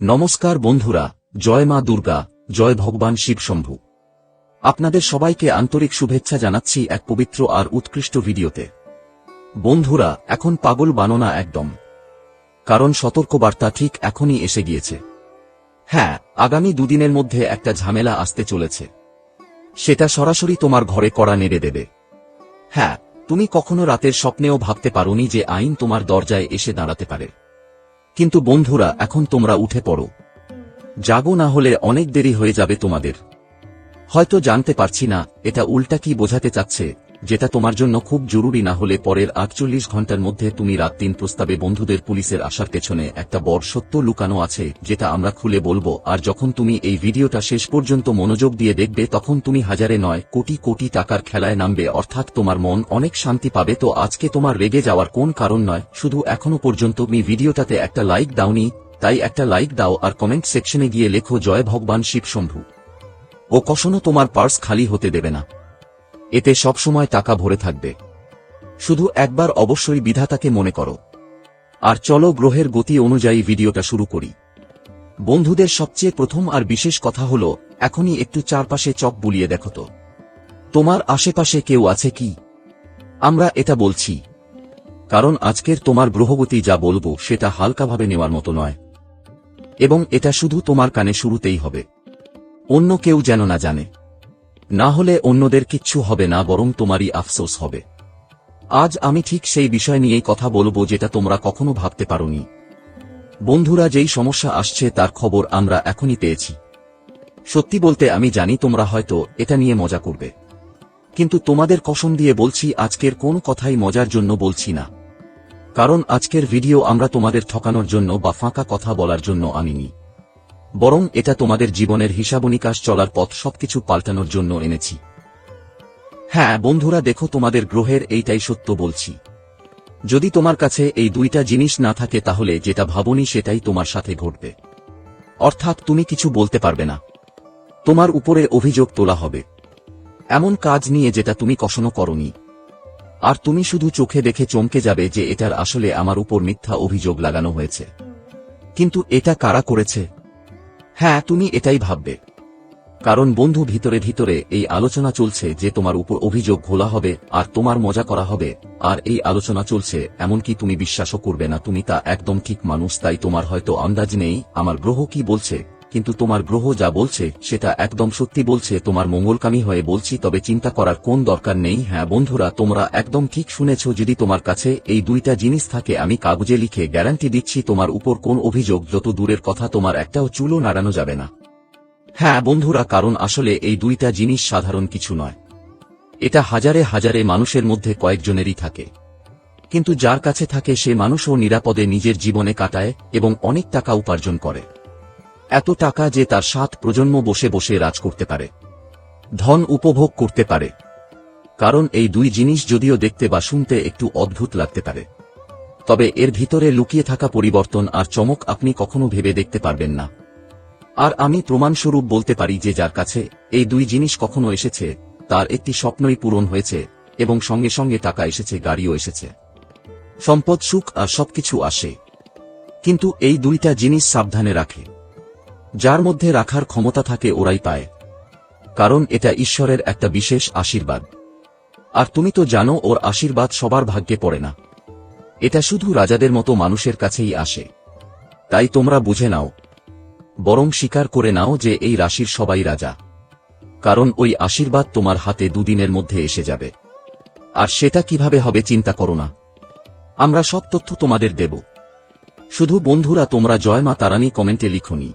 নমস্কার বন্ধুরা, জয় মা দুর্গা, জয় ভগবান শিব শম্ভু। আপনাদের সবাইকে আন্তরিক শুভেচ্ছা জানাচ্ছি এক পবিত্র আর উৎকৃষ্ট ভিডিওতে। বন্ধুরা, এখন পাগল বানো না একদম, কারণ সতর্কবার্তা ঠিক এখনই এসে গিয়েছে। হ্যাঁ, আগামী দুদিনের মধ্যে একটা ঝামেলা আসতে চলেছে। সেটা সরাসরি তোমার ঘরে কড়া নেড়ে দেবে। হ্যাঁ, তুমি কখনো রাতের স্বপ্নেও ভাবতে পারোনি যে আইন তোমার দরজায় এসে দাঁড়াতে পারে। কিন্তু বন্ধুরা, এখন তোমরা উঠে পড়ো, জাগো, না হলে অনেক দেরি হয়ে যাবে তোমাদের। হয়তো জানতে পারছি না এটা উল্টা কি বোঝাতে চাচ্ছে, যেটা তোমার জন্য খুব জরুরি। না হলে পরের 48 ঘন্টার মধ্যে তুমি রাত 3 প্রস্তাবে বন্ধুদের পুলিশের আসার পেছনে একটা বড় সত্য লুকানো আছে, যেটা আমরা খুলে বলবো। আর যখন তুমি এই ভিডিওটা শেষ পর্যন্ত মনোযোগ দিয়ে দেখবে, তখন তুমি হাজারে নয় কোটি কোটি টাকার খেলায় নামবে, অর্থাৎ তোমার মন অনেক শান্তি পাবে। তো আজকে তোমার রেগে যাওয়ার কোন কারণ নয়, শুধু এখনো পর্যন্ত তুমি ভিডিওটাতে একটা লাইক দাওনি, তাই একটা লাইক দাও আর কমেন্ট সেকশনে গিয়ে লেখো জয় ভগবান শিব শম্ভু। ও কখনো তোমার পার্স খালি হতে দেবে না, এতে সবসময় টাকা ভরে থাকবে। শুধু একবার অবশ্যই বিধাতাকে মনে করো। আর চলো গ্রহের গতি অনুযায়ী ভিডিওটা শুরু করি। বন্ধুদের সবচেয়ে প্রথম আর বিশেষ কথা হলো, এখনই একটু চারপাশে চোখ বুলিয়ে দেখো তো, তোমার আশেপাশে কেউ আছে কি? আমরা এটা বলছি কারণ আজকের তোমার গ্রহগতি যা বলবো সেটা হালকাভাবে নেওয়ার মতো নয়, এবং এটা শুধু তোমার কানে শুরুতেই হবে, অন্য কেউ যেন না জানে। না হলে অন্যদের কিচ্ছু হবে না, বরং তোমারই আফসোস হবে। আজ আমি ঠিক সেই বিষয় নিয়েই কথা বলবো যেটা তোমরা কখনো ভাবতে পারোনি। বন্ধুরা, যেই সমস্যা আসছে তার খবর আমরা এখনই পেয়েছি। সত্যি বলতে আমি জানি তোমরা হয়তো এটা নিয়ে মজা করবে, কিন্তু তোমাদের কসম দিয়ে বলছি আজকের কোন কথাই মজার জন্য বলছি না। কারণ আজকের ভিডিও আমরা তোমাদের ঠকানোর জন্য বা ফাঁকা কথা বলার জন্য আনিনি, বরং এটা তোমাদের জীবনের হিসাবনিকাশ চলার পথ সবকিছু পাল্টানোর জন্য এনেছি। হ্যাঁ বন্ধুরা, দেখো, তোমাদের গ্রহের এইটাই সত্য বলছি। যদি তোমার কাছে এই দুইটা জিনিস না থাকে, তাহলে যেটা ভাবনি সেটাই তোমার সাথে ঘটবে। অর্থাৎ তুমি কিছু বলতে পারবে না, তোমার উপরে অভিযোগ তোলা হবে এমন কাজ নিয়ে যেটা তুমি কখনো করনি, আর তুমি শুধু চোখে দেখে চমকে যাবে যে এটার আসলে আমার উপর মিথ্যা অভিযোগ লাগানো হয়েছে। কিন্তু এটা কারা করেছে? হ্যাঁ, তুমি এটাই ভাববে। কারণ বন্ধু, ভিতরে ভিতরে এই আলোচনা চলছে যে তোমার উপর অভিযোগ ঘোলা হবে আর তোমার মজা করা হবে। আর এই আলোচনা চলছে, এমনকি তুমি বিশ্বাসও করবে না তুমি তা একদম ঠিক মানুষ, তাই তোমার হয়তো আন্দাজ নেই আমার গ্রহ কি বলছে। কিন্তু তোমার গ্রহ যা বলছে সেটা একদম সত্যি বলছে, তোমার মঙ্গলকামী হয়ে বলছি, তবে চিন্তা করার কোন দরকার নেই। হ্যাঁ বন্ধুরা, তোমরা একদম ঠিক শুনেছ, যদি তোমার কাছে এই দুইটা জিনিস থাকে, আমি কাগজে লিখে গ্যারান্টি দিচ্ছি তোমার উপর কোন অভিযোগ যত দূরের কথা, তোমার একটাও চুলও নাড়ানো যাবে না। হ্যাঁ বন্ধুরা, কারণ আসলে এই দুইটা জিনিস সাধারণ কিছু নয়, এটা হাজারে হাজারে মানুষের মধ্যে কয়েকজনেরই থাকে। কিন্তু যার কাছে থাকে সে মানুষও নিরাপদে নিজের জীবনে কাটায় এবং অনেক টাকা উপার্জন করে, এত টাকা যে তার 7 প্রজন্ম বসে বসে রাজ করতে পারে, ধন উপভোগ করতে পারে। কারণ এই দুই জিনিস যদিও দেখতে বা শুনতে একটু অদ্ভুত লাগতে পারে, তবে এর ভিতরে লুকিয়ে থাকা পরিবর্তন আর চমক আপনি কখনো ভেবে দেখতে পারবেন না। আর আমি প্রমাণস্বরূপ বলতে পারি যে যার কাছে এই দুই জিনিস কখনো এসেছে, তার একটি স্বপ্নই পূরণ হয়েছে, এবং সঙ্গে সঙ্গে টাকা এসেছে, গাড়িও এসেছে, সম্পদ, সুখ আর সবকিছু আসে। কিন্তু এই দুইটা জিনিস সাবধানে রাখে, যার মধ্যে রাখার ক্ষমতা থাকে ওরাই পায়, কারণ এটা ঈশ্বরের একটা বিশেষ আশীর্বাদ। আর তুমি তো জানো ওর আশীর্বাদ সবার ভাগ্যে পড়ে না, এটা শুধু রাজাদের মতো মানুষের কাছেই আসে। তাই তোমরা বুঝে নাও, বরং স্বীকার করে নাও যে এই রাশির সবাই রাজা, কারণ ওই আশীর্বাদ তোমার হাতে দুদিনের মধ্যে এসে যাবে। আর সেটা কিভাবে হবে চিন্তা করো না, আমরা সব তথ্য তোমাদের দেব। শুধু বন্ধুরা, তোমরা জয় মা তারানি কমেন্টে লিখোনি,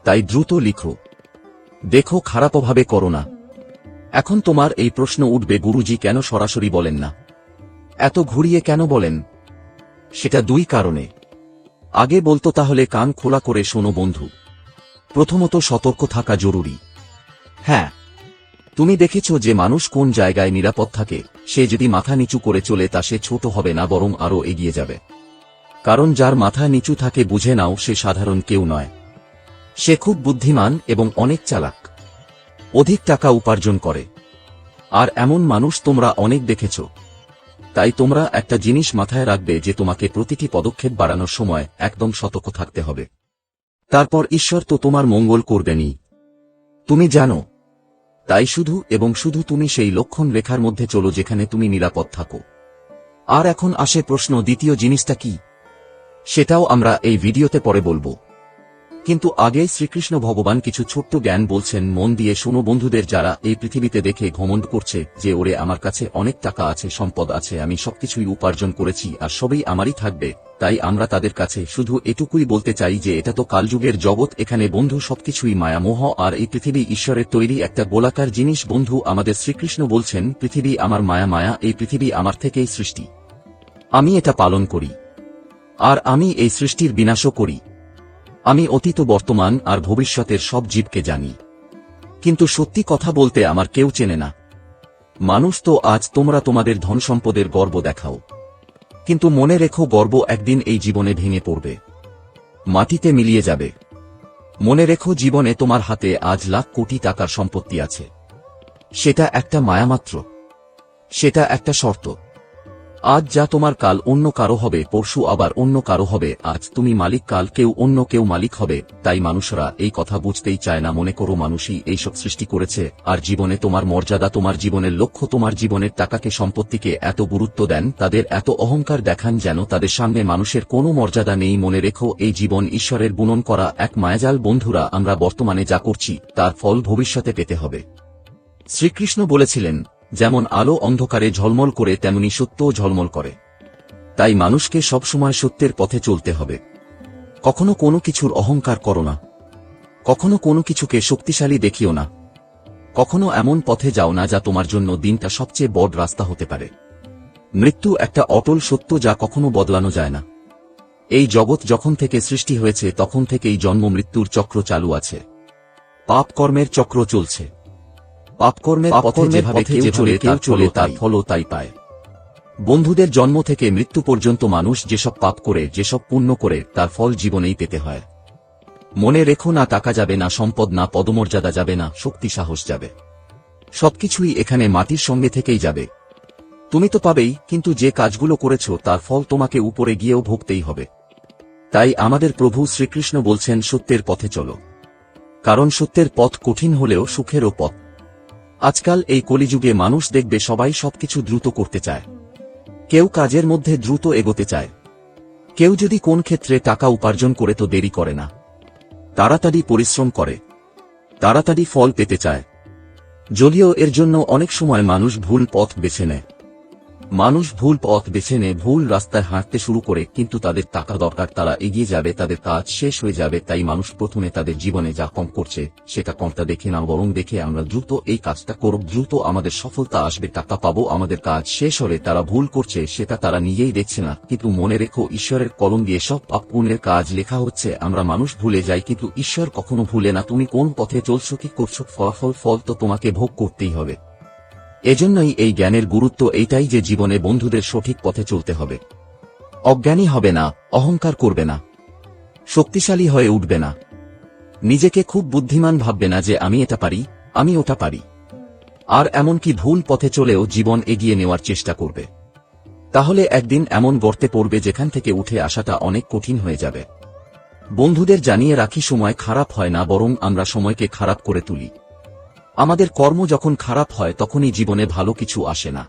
তাই দ্রুত লিখো। দেখো, খারাপভাবে করো না। এখন তোমার এই প্রশ্ন উঠবে, গুরুজি কেন সরাসরি বলেন না, এত ঘুরিয়ে কেন বলেন? সেটা দুই কারণে। আগে বলতো, তাহলে কান খোলা করে শোনো বন্ধু। প্রথমত, সতর্ক থাকা জরুরি। হ্যাঁ, তুমি দেখেছ যে মানুষ কোন জায়গায় নিরাপদ থাকে, সে যদি মাথা নিচু করে চলে তা সে ছোট হবে না, বরং আরও এগিয়ে যাবে। কারণ যার মাথা নিচু থাকে, বুঝে নাও সে সাধারণ কেউ নয়, সে খুব বুদ্ধিমান এবং অনেক চালাক, অধিক টাকা উপার্জন করে। আর এমন মানুষ তোমরা অনেক দেখেছ। তাই তোমরা একটা জিনিস মাথায় রাখবে যে তোমাকে প্রতিটি পদক্ষেপ বাড়ানোর সময় একদম সতর্ক থাকতে হবে। তারপর ঈশ্বর তো তোমার মঙ্গল করবেনই, তুমি জানো। তাই শুধু এবং শুধু তুমি সেই লক্ষণ রেখার মধ্যে চলো যেখানে তুমি নিরাপদ থাকো। আর এখন আসে প্রশ্ন, দ্বিতীয় জিনিসটা কি? সেটাও আমরা এই ভিডিওতে পরে বলবো, কিন্তু আগেই শ্রীকৃষ্ণ ভগবান কিছু ছোট্ট জ্ঞান বলছেন। মন দিয়ে শোনো বন্ধুদের, যারা এই পৃথিবীতে দেখে ঘমণ্ড করছে যে ওরে আমার কাছে অনেক টাকা আছে, সম্পদ আছে, আমি সবকিছুই উপার্জন করেছি আর সবই আমারই থাকবে, তাই আমরা তাদের কাছে শুধু এটুকুই বলতে চাই যে এটা তো কালযুগের জগৎ, এখানে বন্ধু সবকিছুই মায়ামোহ, আর এই পৃথিবী ঈশ্বরের তৈরি একটা গোলাকার জিনিস। বন্ধু, আমাদের শ্রীকৃষ্ণ বলছেন পৃথিবী আমার মায়া, মায়া এই পৃথিবী আমার থেকেই সৃষ্টি, আমি এটা পালন করি আর আমি এই সৃষ্টির বিনাশও করি। আমি অতীত, বর্তমান আর ভবিষ্যতের সব জীবকে জানি, কিন্তু সত্যি কথা বলতে আমার কেউ চেনে না। মানুষ তো আজ তোমরা তোমাদের ধন সম্পদের গর্ব দেখাও, কিন্তু মনে রেখো গর্ব একদিন এই জীবনে ভেঙে পড়বে, মাটিতে মিলিয়ে যাবে। মনে রেখো জীবনে তোমার হাতে আজ লাখ কোটি টাকার সম্পত্তি আছে, সেটা একটা মায়ামাত্র, সেটা একটা শর্ত। আজ যা তোমার কাল অন্য কারো হবে, পরশু আবার অন্য কারো হবে। আজ তুমি মালিক, কাল অন্য কেউ মালিক হবে। তাই মানুষরা এই কথা বুঝতেই চায় না। মনে করো মানুষই এইসব সৃষ্টি করেছে, আর জীবনে তোমার মর্যাদা, তোমার জীবনের লক্ষ্য, তোমার জীবনের টাকাকে, সম্পত্তিকে এত গুরুত্ব দেন, তাদের এত অহংকার দেখান যেন তাদের সামনে মানুষের কোনো মর্যাদা নেই। মনে রেখো এই জীবন ঈশ্বরের বুনন করা এক মায়াজাল। বন্ধুরা, আমরা বর্তমানে যা করছি তার ফল ভবিষ্যতে পেতে হবে। শ্রীকৃষ্ণ বলেছিলেন, যেমন আলো অন্ধকারে ঝলমল করে তেমনি সত্যও ঝলমল করে। তাই মানুষকে সবসময় সত্যের পথে চলতে হবে। কখনো কোনো কিছুর অহংকার করো না, কখনো কোনো কিছুকে শক্তিশালী দেখিও না, কখনো এমন পথে যাও না যা তোমার জন্য দিনটা সবচেয়ে বড় রাস্তা হতে পারে। মৃত্যু একটা অটল সত্য যা কখনো বদলানো যায় না। এই জগৎ যখন থেকে সৃষ্টি হয়েছে তখন থেকেই জন্ম মৃত্যুর চক্র চালু আছে, পাপ কর্মের চক্র চলছে। পাপকর্মের পথে যেভাবে কেউ চলে তার ফলও তাই পায়। বন্ধুদের, জন্ম থেকে মৃত্যু পর্যন্ত মানুষ যেসব পাপ করে, যেসব পুণ্য করে, তার ফল জীবনেই পেতে হয়। মনে রেখো, না টাকা যাবে, না সম্পদ, না পদমর্যাদা যাবে, না শক্তি সাহস যাবে, সবকিছুই এখানে মাটির সঙ্গে থেকেই যাবে। তুমি তো পাবেই, কিন্তু যে কাজগুলো করেছ তার ফল তোমাকে উপরে গিয়েও ভুগতেই হবে। তাই আমাদের প্রভু শ্রীকৃষ্ণ বলছেন, সত্যের পথে চলো, কারণ সত্যের পথ কঠিন হলেও সুখেরও পথ। আজকাল এই কলিযুগে মানুষ দেখবে সবাই সবকিছু দ্রুত করতে চায়। কেউ কাজের মধ্যে দ্রুত এগোতে চায়, কেউ যদি কোন ক্ষেত্রে টাকা উপার্জন করে তো দেরি করে না, তাড়াতাড়ি পরিশ্রম করে, তাড়াতাড়ি ফল পেতে চায়। যদিও এর জন্য অনেক সময় মানুষ ভুল পথ বেছে নেয়। মানুষ ভুল পথ বেছে নিয়ে ভুল রাস্তায় হাঁটতে শুরু করে, কিন্তু তাদের টাকা দরকার, তারা এগিয়ে যাবে, তাদের কাজ শেষ হয়ে যাবে। তাই মানুষ প্রথমে তাদের জীবনে যা কম করছে সেটা কমটা দেখে না, বরং দেখে আমরা দ্রুত এই কাজটা করব, দ্রুত আমাদের সফলতা আসবে, টাকা পাবো, আমাদের কাজ শেষ হলে তারা ভুল করছে সেটা তারা নিজেই দেখছে না। কিন্তু মনে রেখো, ঈশ্বরের কলম দিয়ে সব পাপ পুণ্যের কাজ লেখা হচ্ছে। আমরা মানুষ ভুলে যাই, কিন্তু ঈশ্বর কখনো ভুলে না। তুমি কোন পথে চলছো, কি করছো, ফল তো তোমাকে ভোগ করতেই হবে। এজন্যই এই জ্ঞানের গুরুত্ব এইটাই যে জীবনে বন্ধুদের সঠিক পথে চলতে হবে। অজ্ঞানী হবে না, অহংকার করবে না, শক্তিশালী হয়ে উঠবে না, নিজেকে খুব বুদ্ধিমান ভাববে না যে আমি এটা পারি, আমি ওটা পারি। আর এমনকি ভুল পথে চলেও জীবন এগিয়ে নেওয়ার চেষ্টা করবে। তাহলে একদিন এমন গর্তে পড়বে যেখান থেকে উঠে আসাটা অনেক কঠিন হয়ে যাবে। বন্ধুদের জানিয়ে রাখি, সময় খারাপ হয় না, বরং আমরা সময়কে খারাপ করে তুলি। আমাদের কর্ম যখন খারাপ হয় তখনই জীবনে ভালো কিছু আসে না।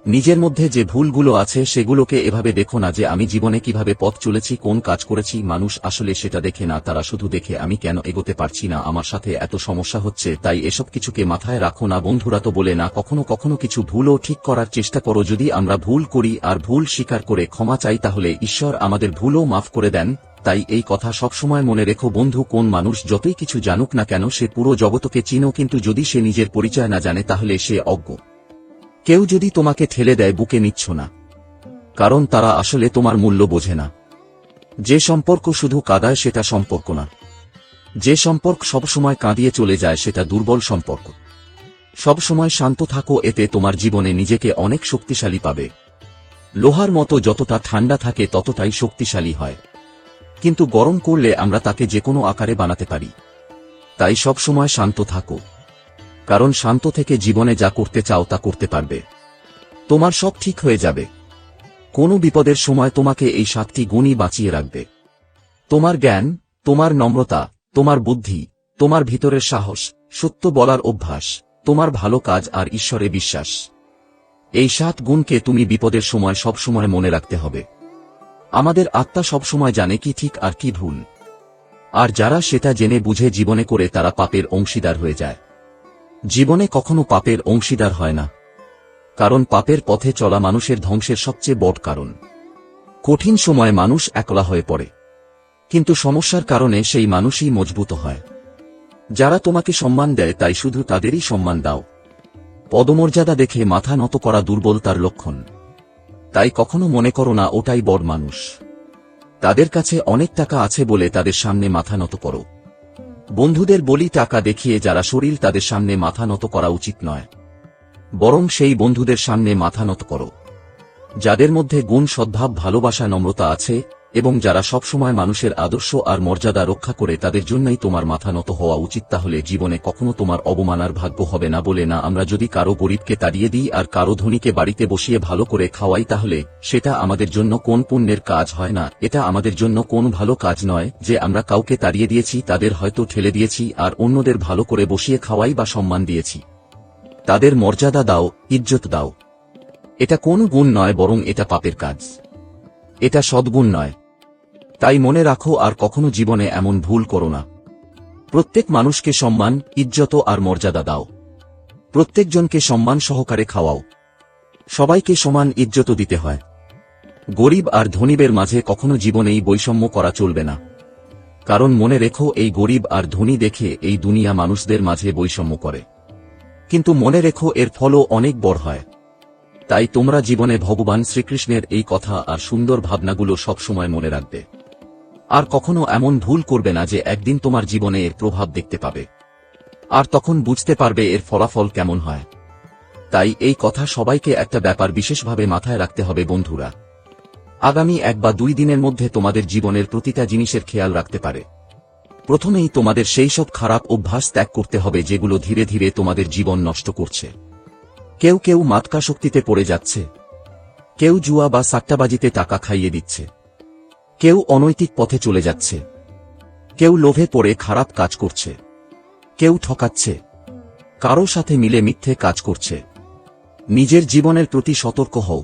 নিজের মধ্যে যে ভুলগুলো আছে সেগুলোকে এভাবে দেখো না যে আমি জীবনে কিভাবে পথ চলেছি, কোন কাজ করেছি। মানুষ আসলে সেটা দেখে না, তারা শুধু দেখে আমি কেন এগোতে পারছি না, আমার সাথে এত সমস্যা হচ্ছে। তাই এসব কিছুকে মাথায় রাখো না। বন্ধুরা তো বলে না, কখনো কখনো কিছু ভুলও ঠিক করার চেষ্টা করো। যদি আমরা ভুল করি আর ভুল স্বীকার করে ক্ষমা চাই, তাহলে ঈশ্বর আমাদের ভুলও মাফ করে দেন। তাই এই কথা সবসময় মনে রেখো বন্ধু, কোন মানুষ যতই কিছু জানুক না কেন, সে পুরো জগৎকে চিনো, কিন্তু যদি সে নিজের পরিচয় না জানে তাহলে সে অজ্ঞ। কেউ যদি তোমাকে ঠেলে দেয়, বুকে নিচ্ছ না, কারণ তারা আসলে তোমার মূল্য বোঝে না। যে সম্পর্ক শুধু কাঁদায় সেটা সম্পর্ক না, যে সম্পর্ক সবসময় কাঁদিয়ে চলে যায় সেটা দুর্বল সম্পর্ক। সবসময় শান্ত থাকো, এতে তোমার জীবনে নিজেকে অনেক শক্তিশালী পাবে। লোহার মতো যতটা ঠান্ডা থাকে ততটাই শক্তিশালী হয়, কিন্তু গরম করলে আমরা তাকে যে কোনো আকারে বানাতে পারি। তাই সবসময় শান্ত থাকো, কারণ শান্ত থেকে জীবনে যা করতে চাও তা করতে পারবে। তোমার সব ঠিক হয়ে যাবে। কোনো বিপদের সময় তোমাকে এই 7টি গুণই বাঁচিয়ে রাখবে: তোমার জ্ঞান, তোমার নম্রতা, তোমার বুদ্ধি, তোমার ভিতরের সাহস, সত্য বলার অভ্যাস, তোমার ভালো কাজ আর ঈশ্বরে বিশ্বাস। এই 7 গুণকে তুমি বিপদের সময় সবসময় মনে রাখতে হবে। আমাদের আত্মা সবসময় জানে কি ঠিক আর কি ভুল। আর যারা সেটা জেনে বুঝে জীবনে করে তারা পাপের অংশীদার হয়ে যায়। জীবনে কখনো পাপের অংশীদার হয় না, কারণ পাপের পথে চলা মানুষের ধ্বংসের সবচেয়ে বড় কারণ। কঠিন সময়ে মানুষ একলা হয়ে পড়ে, কিন্তু সমস্যার কারণে সেই মানুষই মজবুত হয়। যারা তোমাকে সম্মান দেয় তাই শুধু তাদেরই সম্মান দাও। পদমর্যাদা দেখে মাথা নত করা দুর্বলতার লক্ষণ। তাই কখনো মনে করো না ওটাই বড় মানুষ। তাদের কাছে অনেক টাকা আছে বলে তাদের সামনে মাথা নত করো। বন্ধুদের বলি, টাকা দেখিয়ে যারা শরীর তাদের সামনে মাথা নত করা উচিত নয়, বরং সেই বন্ধুদের সামনে মাথা নত করো যাদের মধ্যে গুণ, সদ্ভাব, ভালোবাসা, নম্রতা আছে এবং যারা সবসময় মানুষের আদর্শ আর মর্যাদা রক্ষা করে, তাদের জন্যই তোমার মাথা নত হওয়া উচিত। তাহলে জীবনে কখনো তোমার অবমানার ভাগ্য হবে না। বলে না, আমরা যদি কারো গরিবকে তাড়িয়ে দিই আর কারো ধনীকে বাড়িতে বসিয়ে ভালো করে খাওয়াই, তাহলে সেটা আমাদের জন্য কোন পুণ্যের কাজ হয় না, এটা আমাদের জন্য কোন ভালো কাজ নয় যে আমরা কাউকে তাড়িয়ে দিয়েছি, তাদের হয়তো ঠেলে দিয়েছি আর অন্যদের ভালো করে বসিয়ে খাওয়াই বা সম্মান দিয়েছি। তাদের মর্যাদা দাও, ইজ্জত দাও। এটা কোন গুণ নয়, বরং এটা পাপের কাজ, এটা সদ্গুণ নয়। তাই মনে রাখো আর কখনো জীবনে এমন ভুল করো না। প্রত্যেক মানুষকে সম্মান, ইজ্জত আর মর্যাদা দাও। প্রত্যেকজনকে সম্মান সহকারে খাওয়াও। সবাইকে সমান ইজ্জত দিতে হয়। গরিব আর ধনীদের মাঝে কখনো জীবনেই বৈষম্য করা চলবে না, কারণ মনে রেখো, এই গরিব আর ধনী দেখে এই দুনিয়া মানুষদের মাঝে বৈষম্য করে, কিন্তু মনে রেখো এর ফলও অনেক বড় হয়। তাই তোমরা জীবনে ভগবান শ্রীকৃষ্ণের এই কথা আর সুন্দর ভাবনাগুলো সবসময় মনে রাখবে। আর কখনো এমন ভুল করবে না যে একদিন তোমার জীবনে এর প্রভাব দেখতে পাবে, আর তখন বুঝতে পারবে এর ফলাফল কেমন হয়। তাই এই কথা সবাইকে একটা ব্যাপার বিশেষভাবে মাথায় রাখতে হবে বন্ধুরা। আগামী 1 বা 2 দিনের মধ্যে তোমাদের জীবনের প্রতিটা জিনিসের খেয়াল রাখতে পারে। প্রথমেই তোমাদের সেই সব খারাপ অভ্যাস ত্যাগ করতে হবে যেগুলো ধীরে ধীরে তোমাদের জীবন নষ্ট করছে। কেউ কেউ মাদকাসক্তিতে পড়ে যাচ্ছে, কেউ জুয়া বা সাট্টাবাজিতে টাকা খাইয়ে দিচ্ছে, কেউ অনৈতিক পথে চলে যাচ্ছে, কেউ লোভে পড়ে খারাপ কাজ করছে, কেউ ঠকাচ্ছে, কারো সাথে মিলে মিথ্যে কাজ করছে। নিজের জীবনের প্রতি সতর্ক হও।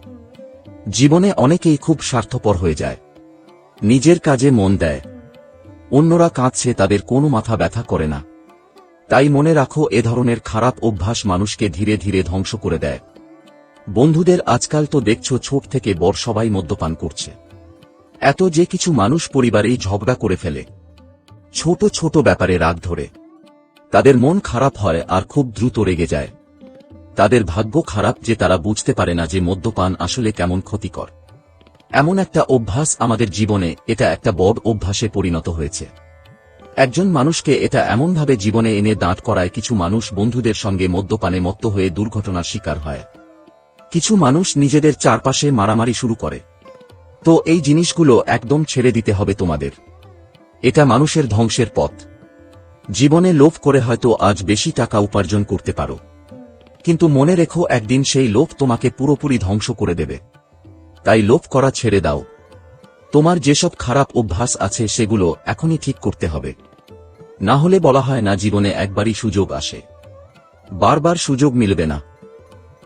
জীবনে অনেকেই খুব স্বার্থপর হয়ে যায়, নিজের কাজে মন দেয়, অন্যরা কাঁদছে তাদের কোনো মাথা ব্যথা করে না। তাই মনে রাখো, এ ধরনের খারাপ অভ্যাস মানুষকে ধীরে ধীরে ধ্বংস করে দেয়। বন্ধুদের আজকাল তো দেখছো ছোট থেকে বড় সবাই মদ্যপান করছে। এত যে কিছু মানুষ পরিবারেই ঝগড়া করে ফেলে, ছোট ছোট ব্যাপারে রাগ ধরে। তাদের মন খারাপ হয় আর খুব দ্রুত রেগে যায়। তাদের ভাগ্য খারাপ যে তারা বুঝতে পারে না যে মদ্যপান আসলে কেমন ক্ষতিকর। এমন একটা অভ্যাস আমাদের জীবনে, এটা একটা বড় অভ্যাসে পরিণত হয়েছে। একজন মানুষকে এটা এমনভাবে জীবনে এনে দাঁড় করায়, কিছু মানুষ বন্ধুদের সঙ্গে মদ্যপানে মত্ত হয়ে দুর্ঘটনার শিকার হয়। কিছু মানুষ নিজেদের চারপাশে মারামারি শুরু করে। তো এই জিনিসগুলো একদম ছেড়ে দিতে হবে তোমাদের। এটা মানুষের ধ্বংসের পথ। জীবনে লোভ করে হয়তো আজ বেশি টাকা উপার্জন করতে পারো, কিন্তু মনে রেখো একদিন সেই লোভ তোমাকে পুরোপুরি ধ্বংস করে দেবে। তাই লোভ করা ছেড়ে দাও। তোমার যেসব খারাপ অভ্যাস আছে সেগুলো এখনই ঠিক করতে হবে। না হলে বলা হয় না, জীবনে একবারই সুযোগ আসে, বারবার সুযোগ মিলবে না।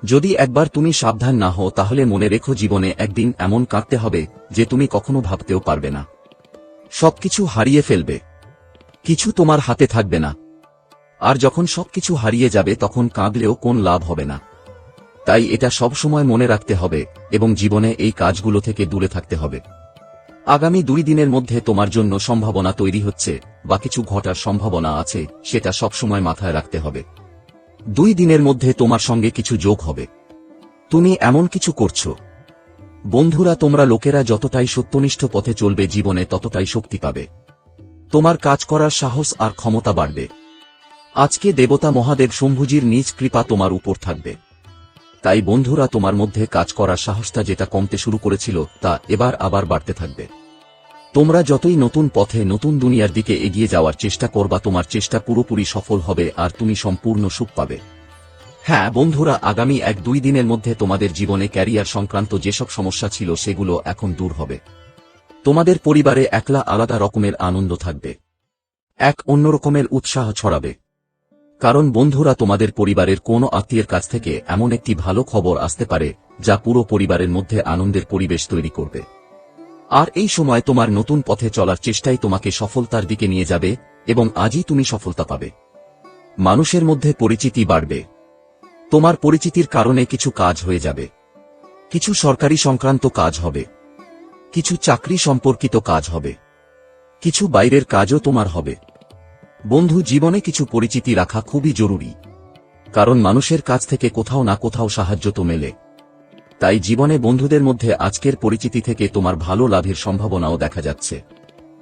যদি একবার তুমি সাবধান না হও, তাহলে মনে রেখো জীবনে একদিন এমন কাটতে হবে যে তুমি কখনো ভাবতেও পারবে না। সবকিছু হারিয়ে ফেলবে, কিছু তোমার হাতে থাকবে না। আর যখন সবকিছু হারিয়ে যাবে তখন কাঁদলেও কোন লাভ হবে না। তাই এটা সবসময় মনে রাখতে হবে এবং জীবনে এই কাজগুলো থেকে দূরে থাকতে হবে। আগামী 2 দিনের মধ্যে তোমার জন্য সম্ভাবনা তৈরি হচ্ছে বা কিছু ঘটার সম্ভাবনা আছে, সেটা সবসময় মাথায় রাখতে হবে। 2 দিনের মধ্যে তোমার সঙ্গে কিছু যোগ হবে। তুমি এমন কিছু করছো। বন্ধুরা, তোমরা লোকেরা যতটাই সত্যনিষ্ঠ পথে চলবে, জীবনে ততটাই শক্তি পাবে। তোমার কাজ করার সাহস আর ক্ষমতা বাড়বে। আজকে দেবতা মহাদেব শম্ভুজির নিজ কৃপা তোমার উপর থাকবে। তাই বন্ধুরা, তোমার মধ্যে কাজ করার সাহসটা যেটা কমতে শুরু করেছিল তা এবার আবার বাড়তে থাকবে। তোমরা যতই নতুন পথে, নতুন দুনিয়ার দিকে এগিয়ে যাওয়ার চেষ্টা করবা, তোমার চেষ্টা পুরোপুরি সফল হবে আর তুমি সম্পূর্ণ সুখ পাবে। হ্যাঁ বন্ধুরা, আগামী 1-2 দিনের মধ্যে তোমাদের জীবনে ক্যারিয়ার সংক্রান্ত যেসব সমস্যা ছিল সেগুলো এখন দূর হবে। তোমাদের পরিবারে একলা আলাদা রকমের আনন্দ থাকবে, এক অন্যরকমের উৎসাহ ছড়াবে। কারণ বন্ধুরা, তোমাদের পরিবারের কোনো আত্মীয়ের কাছ থেকে এমন একটি ভালো খবর আসতে পারে যা পুরো পরিবারের মধ্যে আনন্দের পরিবেশ তৈরি করবে। আর এই সময় তোমার নতুন পথে চলার চেষ্টাই তোমাকে সফলতার দিকে নিয়ে যাবে এবং আজই তুমি সফলতা পাবে। মানুষের মধ্যে পরিচিতি বাড়বে। তোমার পরিচিতির কারণে কিছু কাজ হয়ে যাবে। কিছু সরকারি সংক্রান্ত কাজ হবে, কিছু চাকরি সম্পর্কিত কাজ হবে, কিছু বাইরের কাজও তোমার হবে। বন্ধু, জীবনে কিছু পরিচিতি রাখা খুবই জরুরি, কারণ মানুষের কাছ থেকে কোথাও না কোথাও সাহায্য তো মেলে। তাই জীবনে বন্ধুদের মধ্যে আজকের পরিচিতি থেকে তোমার ভালো লাভের সম্ভাবনাও দেখা যাচ্ছে।